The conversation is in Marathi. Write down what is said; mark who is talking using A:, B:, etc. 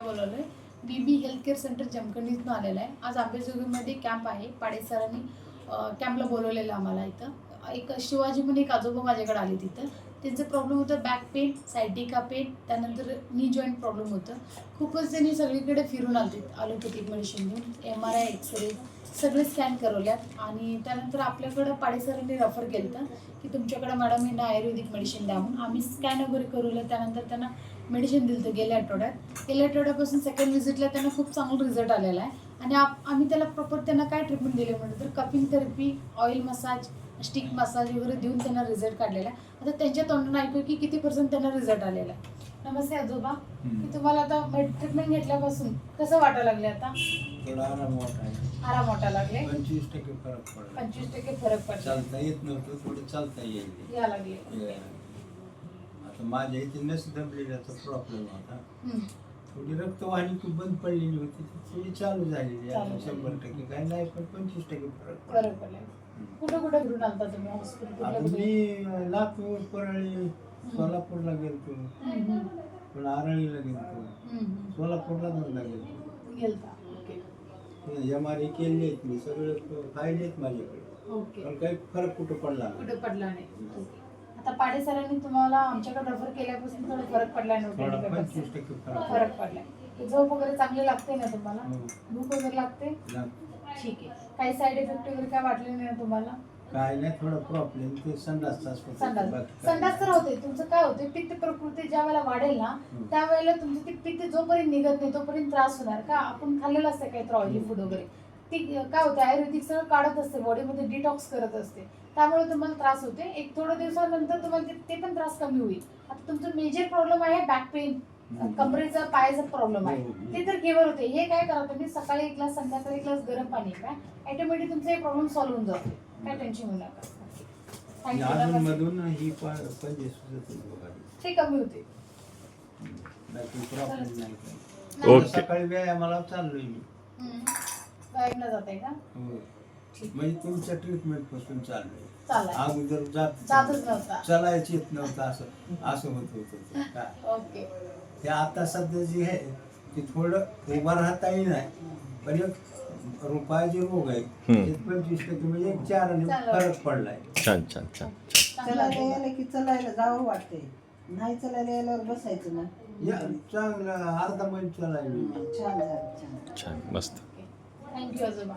A: बोलवलंय. बीबी हेल्थ केअर सेंटर जमखंडीतून आलेलं आहे. आज आंबेजोगाईमध्ये कॅम्प आहे. पाडे सरांनी कॅम्पला बोलवलेलं आम्हाला इथं. एक शिवाजी म्हणून एक आजोबा माझ्याकडे आले तिथं. त्यांचं प्रॉब्लेम होतं बॅक पेन, सायटिका पेन, त्यानंतर नी जॉईंट प्रॉब्लेम होतं. खूपच त्यांनी सगळीकडे फिरून आले ॲलोपॅथिक मेडिसिन घेऊन. MRI, एक्सरे सगळे स्कॅन करवल्यात आणि त्यानंतर आपल्याकडं पाडे सरांनी रेफर केलं होतं की तुमच्याकडं मॅडम यांना आयुर्वेदिक मेडिसिन द्या म्हणून. आम्ही स्कॅन वगैरे करवलं. त्यानंतर त्यांना मेडिसिन दिलं होतं गेल्या आठवड्यापासून सेकंड व्हिजिटला त्यांना खूप चांगला रिझल्ट आलेला आहे. आणि आम्ही त्याला प्रॉपर त्यांना काय ट्रीटमेंट दिली म्हणलं तर cupping therapy, oil massage, stick massage वगैरे देऊन त्यांना रिझल्ट काढलेला आहे. आता त्यांच्या तोंडून ऐकू की किती % त्यांना रिझल्ट आलेला आहे. नमस्ते आजोबा, की तुम्हाला आता ट्रीटमेंट घेतल्यापासून कसं वाटायला लागले? आता
B: थोडा आराम वाटायला,
A: आराम वाटायला लागले.
B: 25% फरक पडला.
A: 25% फरक पडला.
B: चालता येत नव्हतं, थोडं चालता येईल
A: या लागले.
B: आता माझ्या इथे नस दबलेल्याचा प्रॉब्लेम होता. थोडी रक्तवाहिनी खूप बंद पडलेली होती, ती थोडी चालू झालेली आहे. 100% काही नाही, पण 25% फरक
A: पडला. कुठं कुठं फिरून आलता तुम्ही हॉस्पिटल?
B: मी लातूर, परळी, सोलापूरला गेलतो, पण आरळीला गेलतो, सोलापूरला दोनदा गेलतो. MRI केले आहेत मी, सगळे फाईल आहेत माझ्याकडे, पण काही फरक कुठं पडला नाही.
A: आता पाडे सरांनी तुम्हाला आमच्याकडे रेफर केल्यापासून थोडा फरक पडला नव्हता?
B: 25%
A: फरक पडलाय. झोप वगैरे चांगली लागते ना तुम्हाला? भूक वगैरे लागते? ठीक आहे. काही साईड इफेक्ट वगैरे काय वाटले नाही ना तुम्हाला?
B: काय नाही, थोडा प्रॉब्लेम ते
A: संडास तर होते. तुमचं काय होते, पित्त प्रकृती ज्या वेळेला वाढेल ना त्यावेळेला तुमचं ते पित्त जोपर्यंत निघत नाही तोपर्यंत त्रास होणार. का आपण खाल्लेलं असतं काही ऑइली फूड वगैरे, ती काय होते आयुर्वेदिक सगळं काढत असते, बॉडीमध्ये डिटॉक्स करत असते, त्यामुळे तुम्हाला त्रास होते. एक थोड्या दिवसानंतर तुम्हाला ते पण त्रास कमी होईल. आता तुमचं मेजर प्रॉब्लेम आहे बॅक पेन, कमरेचा पायाचा प्रॉब्लेम आहे, ते तर केवळ होते. हे काय करा तुम्ही, सकाळी 1 ग्लास संध्याकाळी 1 ग्लास गरम पाणी प्या. ऑटोमॅटिक तुमचा हे प्रॉब्लेम सॉल्व्ह होऊन जातो. काय टेन्शन होऊ नका. ते कमी होते.
B: सकाळी व्यायामाला चाललोय मी.
A: व्यायामला जाताय का?
B: म्हणजे तुमच्या ट्रीटमेंट पासून चाललोय. अगोदर
A: जातच नव्हता,
B: चालायच येत नव्हतं, असं होत होतं.
A: ओके.
B: ते आता सध्या जे आहे ते थोडं उभा राहता येईल, पण एक रुपयाचे रोग आहे, 25% म्हणजे 4 आणि फरक पडलाय.
C: छान छान छान.
D: चलायला यायला की चलायला जावं वाटते, नाही चलायला यायला बसायचं ना.
B: चांगलं अर्धा मैल चालायला.
D: छान झालं, छान
C: छान मस्त.
A: थँक्यू आजोबा.